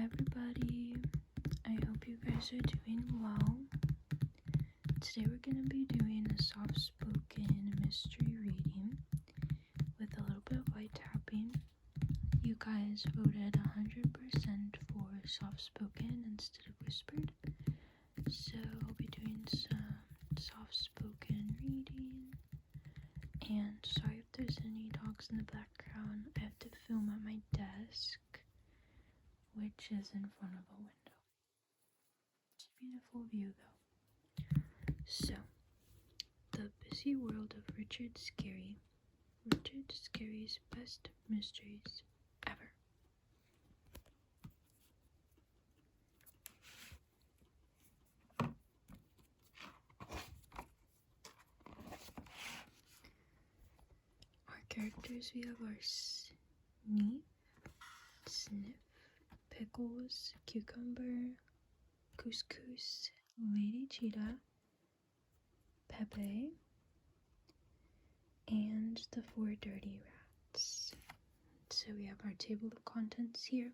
Hi everybody, I hope you guys are doing well. Today we're going to be doing a soft-spoken mystery reading with a little bit of light tapping. You guys voted 100% for soft-spoken instead of whispered, so I'll be doing some soft-spoken reading. And sorry if there's any dogs in the background. I have to film at my desk, which is in front of a window. It's a beautiful view though. So, The Busy World of Richard Scarry. Richard Scarry's Best Mysteries Ever. Our characters, we have our Sneef, Sniff, Pickles, Cucumber, Couscous, Lady Cheetah, Pepe, and the 4 dirty rats. So we have our table of contents here.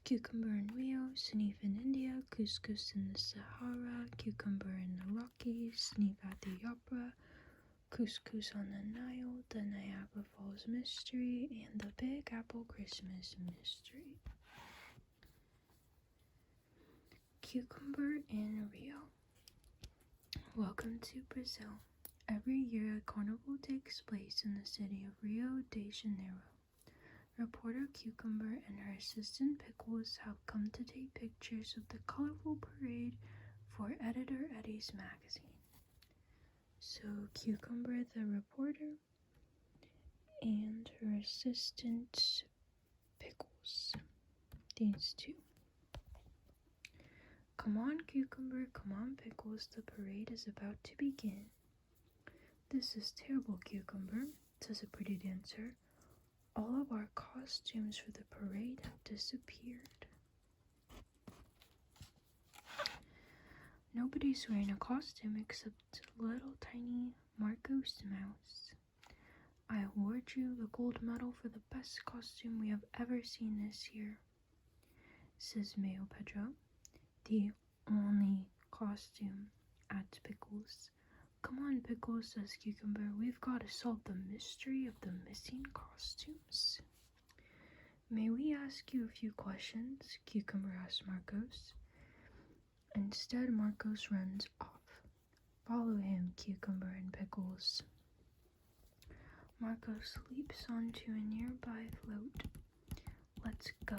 Cucumber in Rio, Sneef in India, Couscous in the Sahara, Cucumber in the Rockies, Sneef at the Opera, Couscous on the Nile, the Niagara Falls Mystery, and the Big Apple Christmas Mystery. Cucumber in Rio. Welcome to Brazil. Every year, a carnival takes place in the city of Rio de Janeiro. Reporter Cucumber and her assistant Pickles have come to take pictures of the colorful parade for editor Eddie's magazine. So, Cucumber, the reporter, and her assistant Pickles. These two. Come on, Cucumber, come on, Pickles, the parade is about to begin. This is terrible, Cucumber, says a pretty dancer. All of our costumes for the parade have disappeared. Nobody's wearing a costume except little tiny Marcos Mouse. I award you the gold medal for the best costume we have ever seen this year, says Mayo Pedro, the only costume at Pickles. Come on, Pickles, says Cucumber. We've got to solve the mystery of the missing costumes. May we ask you a few questions? Cucumber asks Marcos. Instead, Marcos runs off. Follow him, Cucumber and Pickles. Marcos leaps onto a nearby float. Let's go.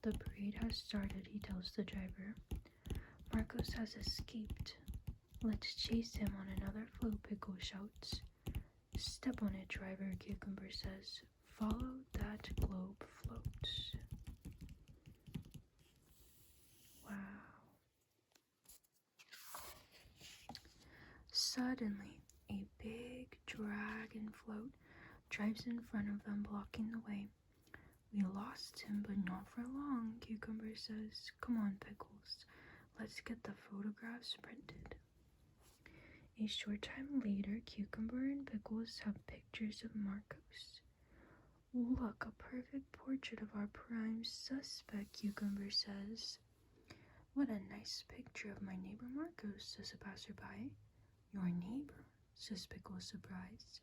The parade has started, he tells the driver. Marcos has escaped. Let's chase him on another float, Pickles shouts. Step on it, driver, Cucumber says. Follow that globe float. Wow. Suddenly, a big dragon float drives in front of them, blocking the way. We lost him, but not for long, Cucumber says. Come on, Pickles. Let's get the photographs printed. A short time later, Cucumber and Pickles have pictures of Marcos. Look, a perfect portrait of our prime suspect, Cucumber says. What a nice picture of my neighbor Marcos, says a passerby. Your neighbor, says Pickles, surprised.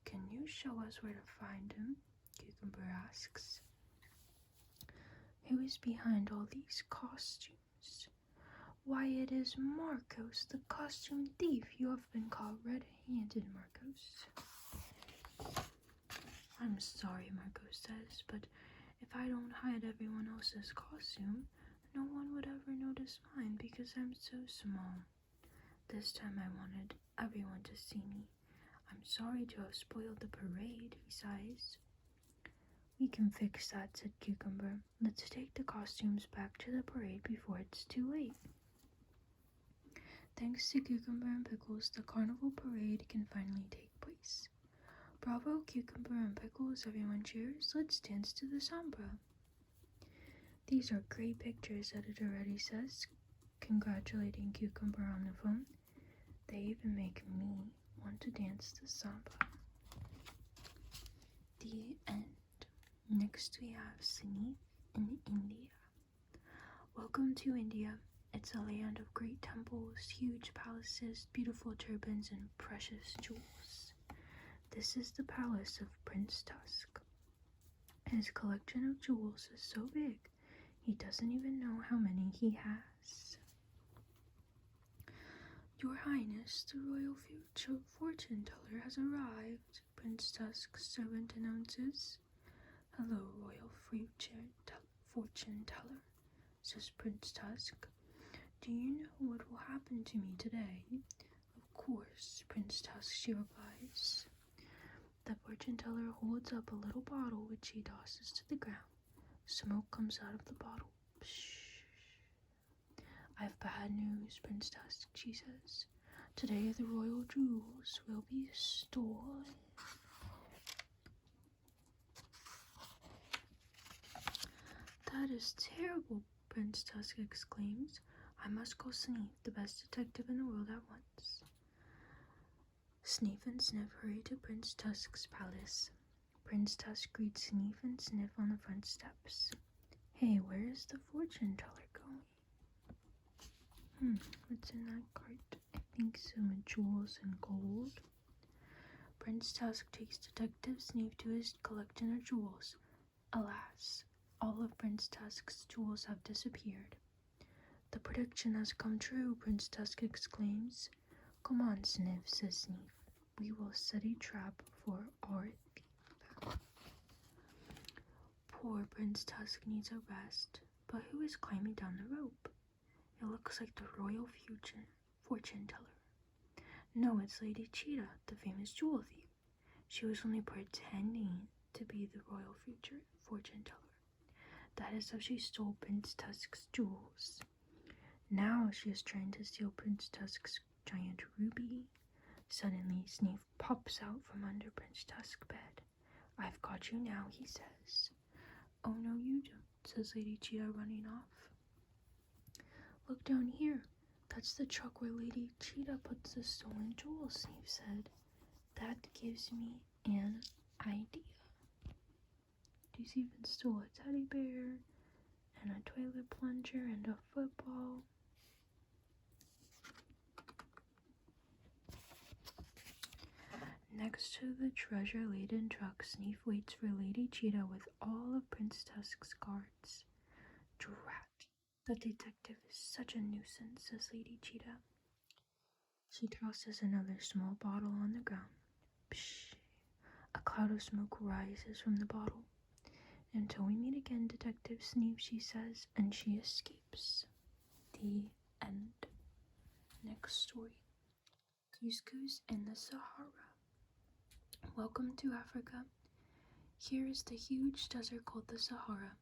Can you show us where to find him? Cucumber asks. Who is behind all these costumes? Why, it is Marcos, the costume thief. You have been caught red-handed, Marcos. I'm sorry, Marcos says, but if I don't hide everyone else's costume, no one would ever notice mine because I'm so small. This time I wanted everyone to see me. I'm sorry to have spoiled the parade, he sighs. We can fix that, said Cucumber. Let's take the costumes back to the parade before it's too late. Thanks to Cucumber and Pickles, the carnival parade can finally take place. Bravo, Cucumber and Pickles, everyone cheers. Let's dance to the samba. These are great pictures, Editor Eddie says, congratulating Cucumber on the phone. They even make me want to dance the samba. The end. Next we have Sneef in India. Welcome to India. It's a land of great temples, huge palaces, beautiful turbans, and precious jewels. This is the palace of Prince Tusk. His collection of jewels is so big, he doesn't even know how many he has. Your Highness, the royal future fortune teller has arrived, Prince Tusk's servant announces. Hello, royal fortune teller, says Prince Tusk. Do you know what will happen to me today? Of course, Prince Tusk, she replies. The fortune teller holds up a little bottle which he tosses to the ground. Smoke comes out of the bottle. Psh. I've bad news, Prince Tusk, she says. Today the royal jewels will be stolen. That is terrible, Prince Tusk exclaims. I must call Sneef, the best detective in the world, at once. Sneef and Sniff hurry to Prince Tusk's palace. Prince Tusk greets Sneef and Sniff on the front steps. Hey, where is the fortune teller going? What's in that cart? I think some jewels and gold. Prince Tusk takes Detective Sneef to his collection of jewels. Alas, all of Prince Tusk's jewels have disappeared. The prediction has come true, Prince Tusk exclaims. Come on, Sniff, says Sneef. We will set a trap for our thief. Poor Prince Tusk needs a rest, but who is climbing down the rope? It looks like the royal fortune teller. No, it's Lady Cheetah, the famous jewel thief. She was only pretending to be the royal fortune teller. That is how she stole Prince Tusk's jewels. Now she is trying to steal Prince Tusk's giant ruby. Suddenly, Sneef pops out from under Prince Tusk's bed. I've got you now, he says. Oh no, you don't, says Lady Cheetah, running off. Look down here. That's the truck where Lady Cheetah puts the stolen jewels, Sneef said. That gives me an idea. She's even stole a teddy bear and a toilet plunger and a football. Next to the treasure-laden truck, Sneef waits for Lady Cheetah with all of Prince Tusk's guards. Drat! The detective is such a nuisance, says Lady Cheetah. She tosses another small bottle on the ground. Psh! A cloud of smoke rises from the bottle. Until we meet again, Detective Sneef, she says, and she escapes. The end. Next story. Couscous in the Sahara. Welcome to Africa. Here is the huge desert called the Sahara.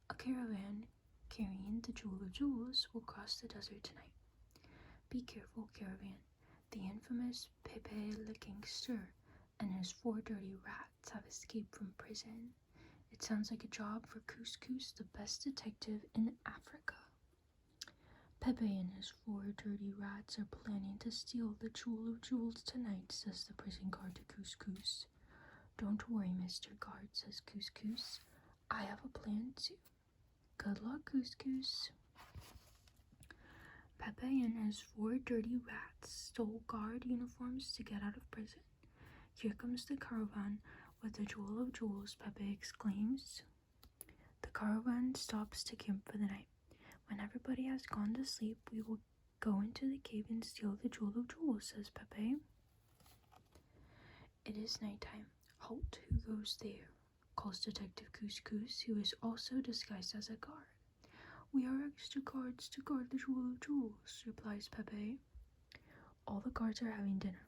A caravan carrying the Jewel of Jewels will cross the desert tonight. Be careful, caravan. The infamous Pepe le Gangster and his 4 dirty rats have escaped from prison. It sounds like a job for Couscous, the best detective in Africa. Pepe and his 4 dirty rats are planning to steal the Jewel of Jewels tonight, says the prison guard to Couscous. Don't worry, Mr. Guard, says Couscous. I have a plan too. Good luck, Couscous. Pepe and his 4 dirty rats stole guard uniforms to get out of prison. Here comes the caravan with the Jewel of Jewels, Pepe exclaims. The caravan stops to camp for the night. When everybody has gone to sleep, we will go into the cave and steal the Jewel of Jewels, says Pepe. It is nighttime. Halt, who goes there? Calls Detective Couscous, who is also disguised as a guard. We are extra guards to guard the Jewel of Jewels, replies Pepe. All the guards are having dinner.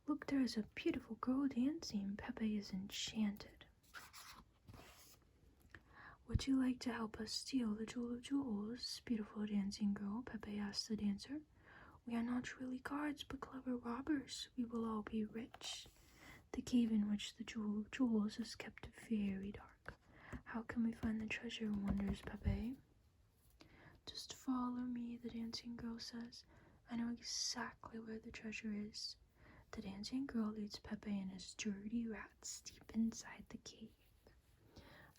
Look, there is a beautiful girl dancing. Pepe is enchanted. Would you like to help us steal the Jewel of Jewels, beautiful dancing girl? Pepe asks the dancer. We are not really guards, but clever robbers. We will all be rich. The cave in which the Jewel of Jewels is kept very dark. How can we find the treasure, wonders Pepe. Just follow me, the dancing girl says. I know exactly where the treasure is. The dancing girl leads Pepe and his dirty rats deep inside the cave.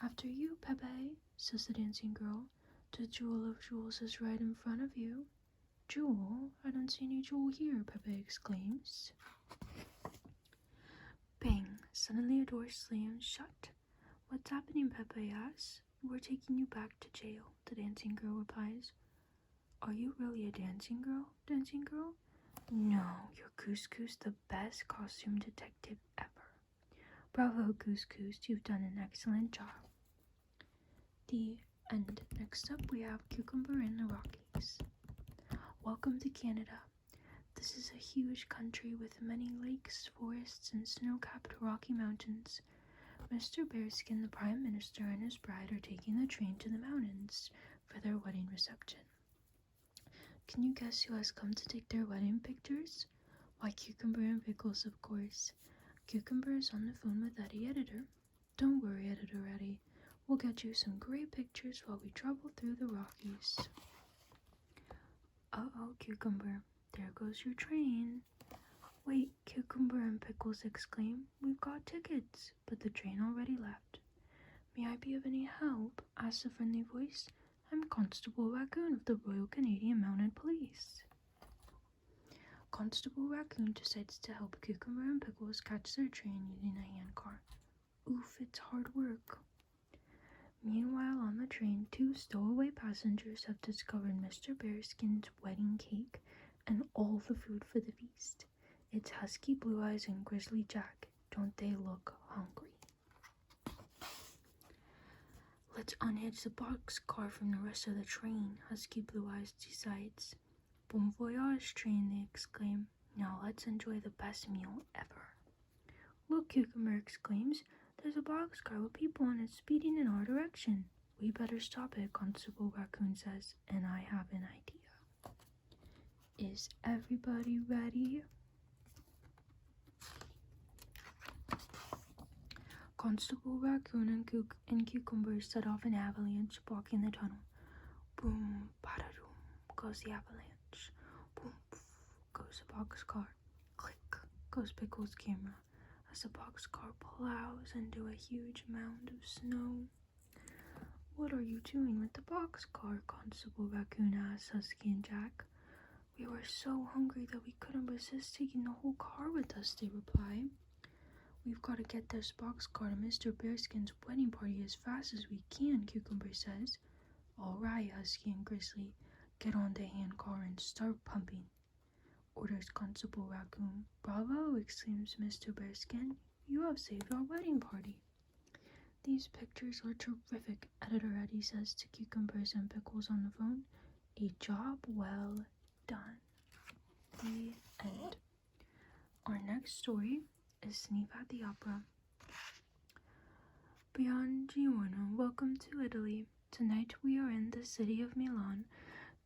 After you, Pepe, says the dancing girl. The Jewel of Jewels is right in front of you. Jewel? I don't see any jewel here, Pepe exclaims. Bang! Suddenly a door slams shut. What's happening, Pepe asks. We're taking you back to jail, the dancing girl replies. Are you really a dancing girl, dancing girl? No, you're Couscous, the best costume detective ever. Bravo, Couscous, you've done an excellent job. The end. Next up, we have Cucumber in the Rockies. Welcome to Canada. This is a huge country with many lakes, forests, and snow-capped Rocky Mountains. Mr. Bearskin, the Prime Minister, and his bride are taking the train to the mountains for their wedding reception. Can you guess who has come to take their wedding pictures? Why, Cucumber and Pickles, of course. Cucumber is on the phone with Eddie Editor. Don't worry, Editor Eddie. We'll get you some great pictures while we travel through the Rockies. Uh-oh, Cucumber. There goes your train. Wait, Cucumber and Pickles exclaim. We've got tickets, but the train already left. May I be of any help? Asks a friendly voice. I'm Constable Raccoon of the Royal Canadian Mounted Police. Constable Raccoon decides to help Cucumber and Pickles catch their train using a handcar. Oof, it's hard work. Meanwhile, on the train, 2 stowaway passengers have discovered Mr. Bearskin's wedding cake and all the food for the feast. It's Husky Blue Eyes and Grizzly Jack. Don't they look hungry? Let's unhitch the boxcar from the rest of the train, Husky Blue Eyes decides. Bon voyage, train, they exclaim. Now let's enjoy the best meal ever. Look, Cucumber exclaims. There's a boxcar with people on it speeding in our direction. We better stop it, Constable Raccoon says, and I have an idea. Is everybody ready? Constable Raccoon and Cucumber set off an avalanche, blocking the tunnel. Boom, bada-doom, goes the avalanche. Boom, poof, goes the boxcar. Click, goes Pickles' camera as the boxcar plows into a huge mound of snow. What are you doing with the boxcar? Constable Raccoon asks Husky and Jack. We were so hungry that we couldn't resist taking the whole car with us, they reply. We've got to get this boxcar to Mr. Bearskin's wedding party as fast as we can, Cucumber says. All right, Husky and Grizzly, get on the handcar and start pumping, orders Constable Raccoon. Bravo, exclaims Mr. Bearskin. You have saved our wedding party. These pictures are terrific, Editor Eddie says to Cucumbers and Pickles on the phone. A job well done. The end. Our next story is Sneak at the Opera. Buongiorno, welcome to Italy. Tonight we are in the city of Milan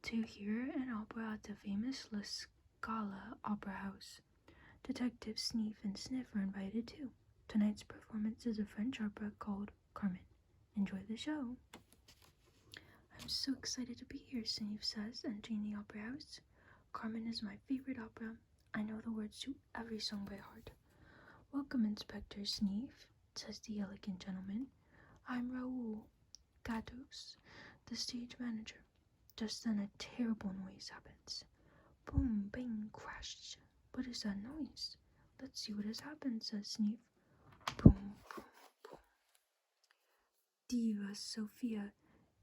to hear an opera at the famous La Scala Opera House. Detectives Sneef and Sniff are invited too. Tonight's performance is a French opera called Carmen. Enjoy the show. I'm so excited to be here, Sneef says, entering the opera house. Carmen is my favorite opera. I know the words to every song by heart. Welcome, Inspector Sneef, says the elegant gentleman. I'm Raoul Gatos, the stage manager. Just then a terrible noise happens. Boom, bang, crash. What is that noise? Let's see what has happened, says Sneef. Boom, boom, boom. Diva Sophia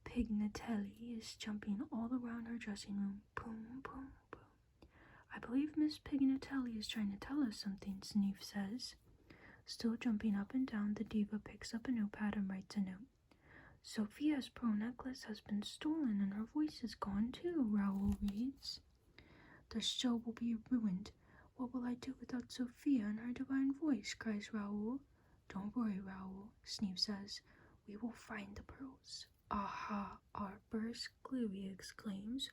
Pignatelli is jumping all around her dressing room. Boom, boom, boom. I believe Miss Pignatelli is trying to tell us something, Sneef says. Still jumping up and down, the diva picks up a notepad and writes a note. Sophia's pearl necklace has been stolen and her voice is gone too, Raoul reads. The show will be ruined. What will I do without Sophia and her divine voice? Cries Raoul. Don't worry, Raoul, Sneef says. We will find the pearls. Aha, our first clue, he exclaims,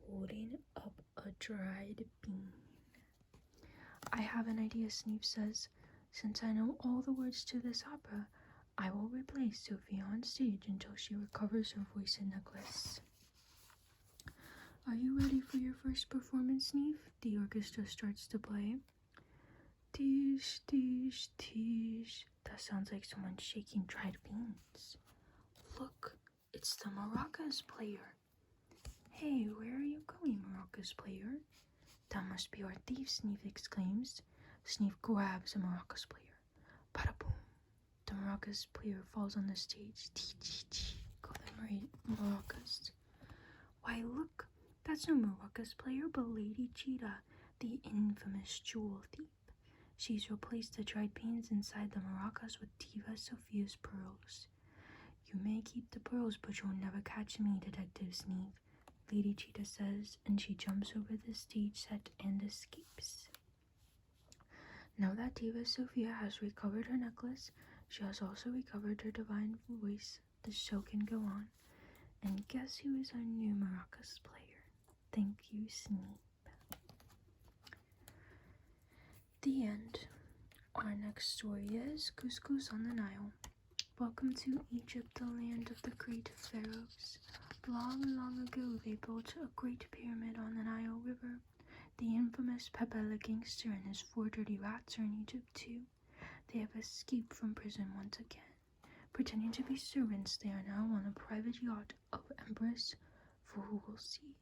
holding up a dried bean. I have an idea, Sneef says. Since I know all the words to this opera, I will replace Sophia on stage until she recovers her voice and necklace. Are you ready for your first performance, Sneef? The orchestra starts to play. Tish, tish, tish. That sounds like someone shaking dried beans. Look, It's the maracas player. Hey, where are you going, maracas player? That must be our thief, Sneef exclaims. Sneef grabs the maracas player. Bada boom. The maracas player falls on the stage. Tee. Go the maracas. Why, look, that's no maracas player, but Lady Cheetah, the infamous jewel thief. She's replaced the dried beans inside the maracas with Diva Sophia's pearls. You may keep the pearls, but you'll never catch me, Detective Sneef, Lady Cheetah says, and she jumps over the stage set and escapes. Now that Diva Sophia has recovered her necklace, she has also recovered her divine voice. The show can go on. And guess who is our new maracas player? Thank you, Sneep. The end. Our next story is Couscous on the Nile. Welcome to Egypt, the land of the great pharaohs. Long, long ago, they built a great pyramid on the Nile River. The infamous Pepe the Gangster and his 4 dirty rats are in Egypt too. They have escaped from prison once again. Pretending to be servants, they are now on a private yacht of Empress Fulsi.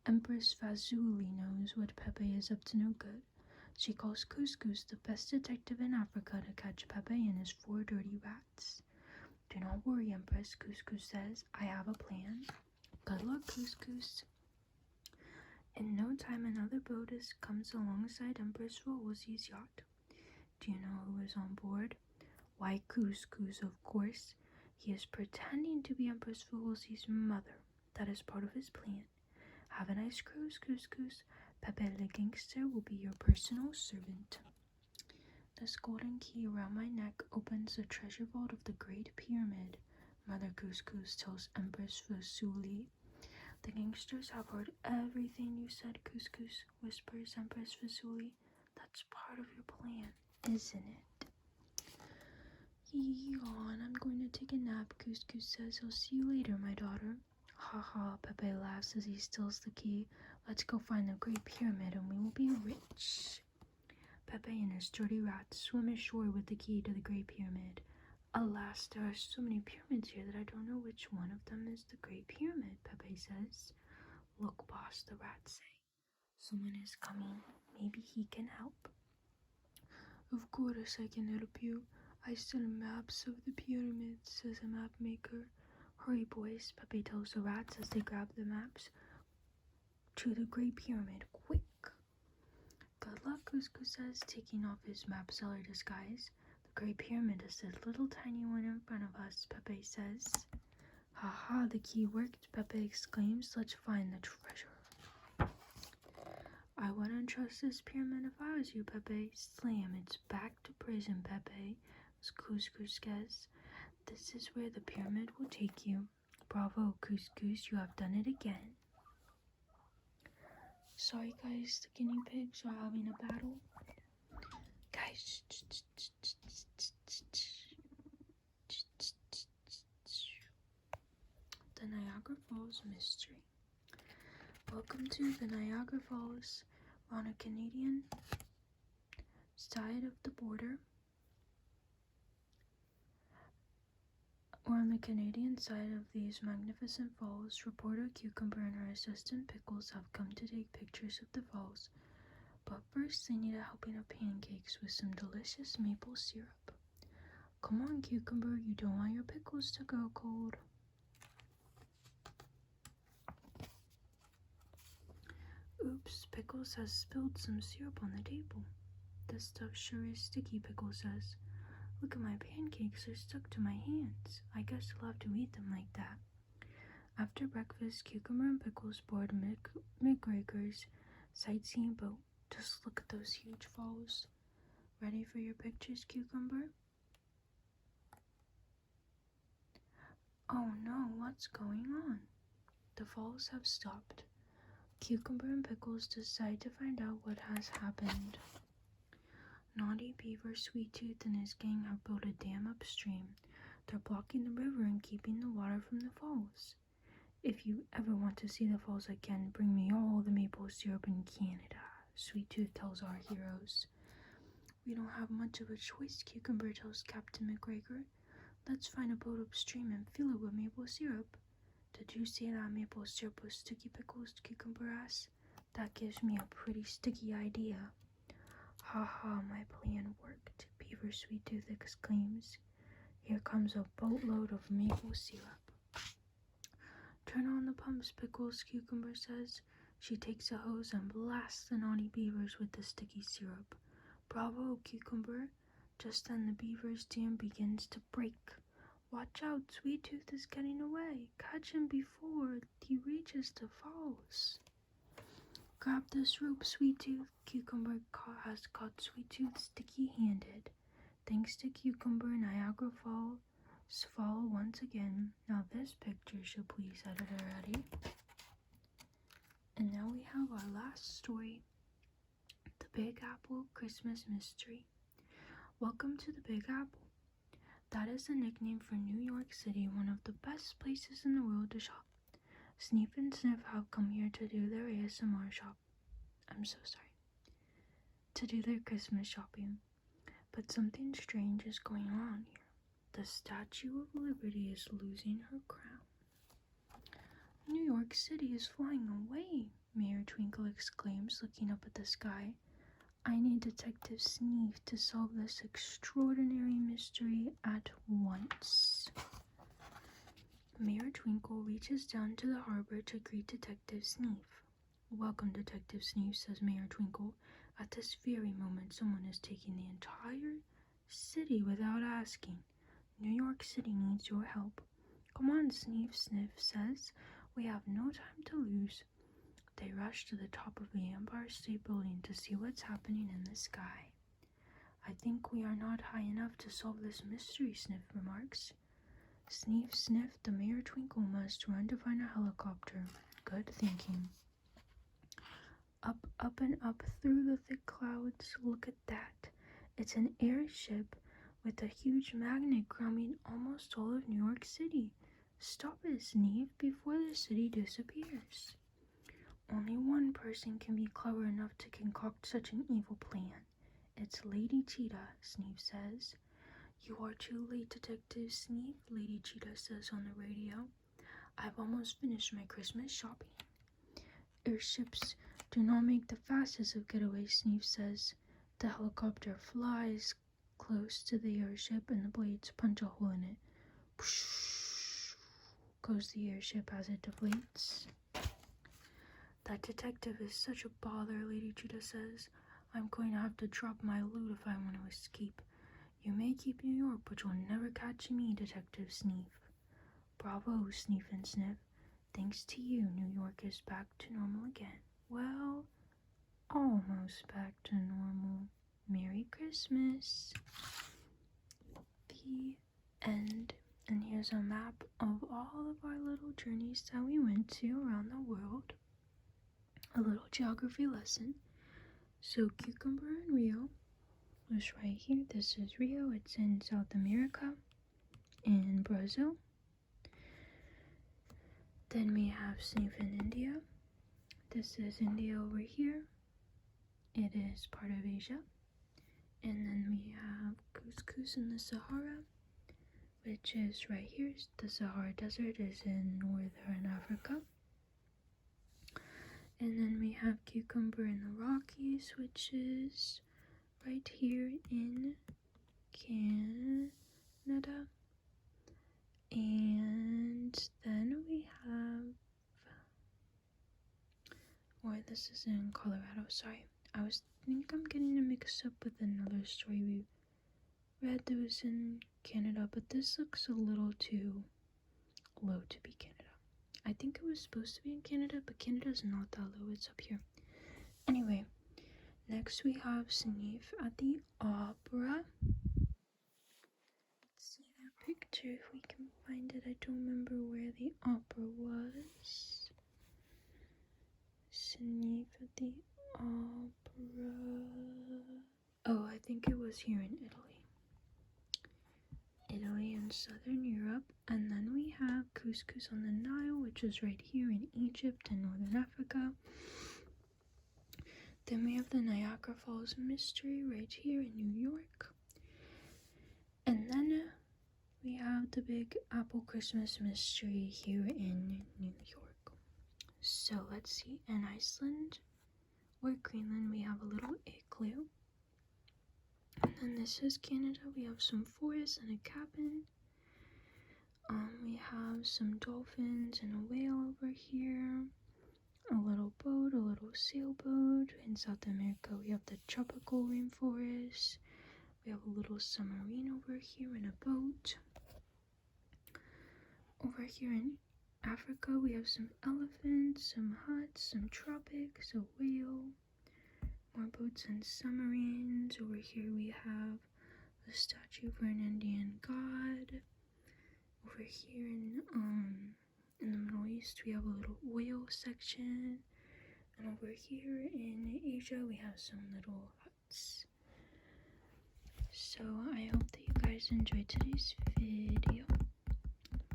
Empress Fazuli knows what Pepe is up to no good. She calls Couscous the best detective in Africa to catch Pepe and his 4 dirty rats. Do not worry, Empress, Couscous says. I have a plan. Good luck, Couscous. In no time, another boat comes alongside Empress Fulsi's yacht. Do you know who is on board? Why, Couscous, of course. He is pretending to be Empress Fulsi's mother. That is part of his plan. Have a nice cruise, Couscous. Pepe the Gangster will be your personal servant. This golden key around my neck opens the treasure vault of the Great Pyramid, Mother Couscous tells Empress Fazuli. The gangsters have heard everything you said, Couscous, whispers Empress Fazuli. That's part of your plan, isn't it? Yawn, I'm going to take a nap, Couscous says. I'll see you later, my daughter. Ha ha, Pepe laughs as he steals the key. Let's go find the Great Pyramid and we will be rich. Pepe and his dirty rats swim ashore with the key to the Great Pyramid. Alas, there are so many pyramids here that I don't know which one of them is the Great Pyramid, Pepe says. Look, boss, the rats say. Someone is coming. Maybe he can help. Of course I can help you. I sell maps of the pyramids, says a map maker. Hurry, boys, Pepe tells the rats as they grab the maps. To the Great Pyramid, quick! Good luck, Couscous says, taking off his map seller disguise. The Great Pyramid is this little tiny one in front of us, Pepe says. Ha ha, the key worked, Pepe exclaims. Let's find the treasure. I wouldn't trust this pyramid if I was you, Pepe. Slam, it's back to prison, Pepe, as Couscous says. This is where the pyramid will take you. Bravo, Couscous, you have done it again. Sorry guys, the guinea pigs are having a battle. Guys, the Niagara Falls Mystery. Welcome to the Niagara Falls. We're on a Canadian side of the border. We're on the Canadian side of these magnificent falls. Reporter Cucumber and her assistant Pickles have come to take pictures of the falls. But first they need a helping of pancakes with some delicious maple syrup. Come on, Cucumber, you don't want your pickles to go cold. Oops, Pickles has spilled some syrup on the table. This stuff sure is sticky, Pickles says. Look at my pancakes, they're stuck to my hands. I guess I'll have to eat them like that. After breakfast, Cucumber and Pickles board McGregor's sightseeing boat. Just look at those huge falls. Ready for your pictures, Cucumber? Oh no, what's going on? The falls have stopped. Cucumber and Pickles decide to find out what has happened. Naughty Beaver, Sweet Tooth, and his gang have built a dam upstream. They're blocking the river and keeping the water from the falls. If you ever want to see the falls again, bring me all the maple syrup in Canada, Sweet Tooth tells our heroes. We don't have much of a choice, Cucumber tells Captain McGregor. Let's find a boat upstream and fill it with maple syrup. Did you say that maple syrup was sticky, Pickles? Cucumber asked. That gives me a pretty sticky idea. Ha ha, my plan worked, Beaver Sweet-Tooth exclaims. Here comes a boatload of maple syrup. Turn on the pumps, Pickles, Cucumber says. She takes a hose and blasts the naughty beavers with the sticky syrup. Bravo, Cucumber. Just then the beaver's dam begins to break. Watch out, Sweet-Tooth is getting away. Catch him before he reaches the falls. Grab this rope, Sweet-Tooth. Cucumber has caught Sweet-Tooth sticky-handed. Thanks to Cucumber, Niagara Falls fall once again. Now this picture should please editor Eddie. And now we have our last story, The Big Apple Christmas Mystery. Welcome to the Big Apple. That is the nickname for New York City, one of the best places in the world to shop. Sneef and Sniff have come here to do their ASMR shop. To do their Christmas shopping. But something strange is going on here. The Statue of Liberty is losing her crown. New York City is flying away, Mayor Twinkle exclaims, looking up at the sky. I need Detective Sneef to solve this extraordinary mystery at once. Mayor Twinkle reaches down to the harbor to greet Detective Sneef. Welcome, Detective Sneef, says Mayor Twinkle. At this very moment, someone is taking the entire city without asking. New York City needs your help. Come on, Sneef, Sniff says. We have no time to lose. They rush to the top of the Empire State Building to see what's happening in the sky. I think we are not high enough to solve this mystery, Sniff remarks. Sneef, Sniff, the Mayor Twinkle must run to find a helicopter. Good thinking. Up and up through the thick clouds. Look at that. It's an airship with a huge magnet grabbing almost all of New York City. Stop it, Sneef, before the city disappears. Only one person can be clever enough to concoct such an evil plan. It's Lady Cheetah, Sneef says. You are too late, Detective Sneef, Lady Cheetah says on the radio. I've almost finished my Christmas shopping. Airships do not make the fastest of getaways, Sneef says. The helicopter flies close to the airship and the blades punch a hole in it. Psh, goes the airship as it deflates. That detective is such a bother, Lady Cheetah says. I'm going to have to drop my loot if I want to escape. You may keep New York, but you'll never catch me, Detective Sneef. Bravo, Sneef and Sniff. Thanks to you, New York is back to normal again. Well, almost back to normal. Merry Christmas. The end. And here's a map of all of our little journeys that we went to around the world. A little geography lesson. So Cucumber and Rio was right here. This is Rio. It's in South America, in Brazil. Then we have Sneef in India. This is India over here. It is part of Asia. And then we have Couscous in the Sahara, which is right here. The Sahara Desert is in northern Africa. And then we have Cucumber in the Rockies, which is right here in Canada. And then we have, or this is in Colorado, sorry. I think I'm getting it mixed up with another story we read that was in Canada, but this looks a little too low to be Canada. I think it was supposed to be in Canada, but Canada's not that low, it's up here. Anyway, next we have Sneef at the opera. Let's see that picture if we can find it. I don't remember where the opera was. Sneef at the opera. Oh, I think it was here in Italy. Italy and Southern Europe. And then we have Couscous on the Nile, which is right here in Egypt and Northern Africa. Then we have the Niagara Falls Mystery right here in New York. And then we have the big apple Christmas mystery here in New York. So let's see, in Iceland or Greenland we have a little igloo. And then this is Canada, we have some forests and a cabin. We have some dolphins and a whale over here. A little boat, a little sailboat. In South America we have the tropical rainforest. We have a little submarine over here in a boat. Over here in Africa we have some elephants, some huts, some tropics, a whale, more boats and submarines. Over here we have a statue for an Indian god. Over here in the Middle East we have a little whale section. And over here in Asia we have some little huts. So I hope that you guys enjoyed today's video.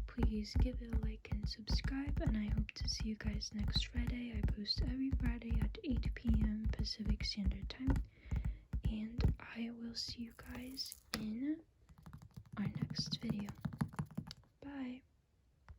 Please give it a like and subscribe, and I hope to see you guys next Friday. I post every Friday at 8 p.m. Pacific Standard Time. And I will see you guys in our next video.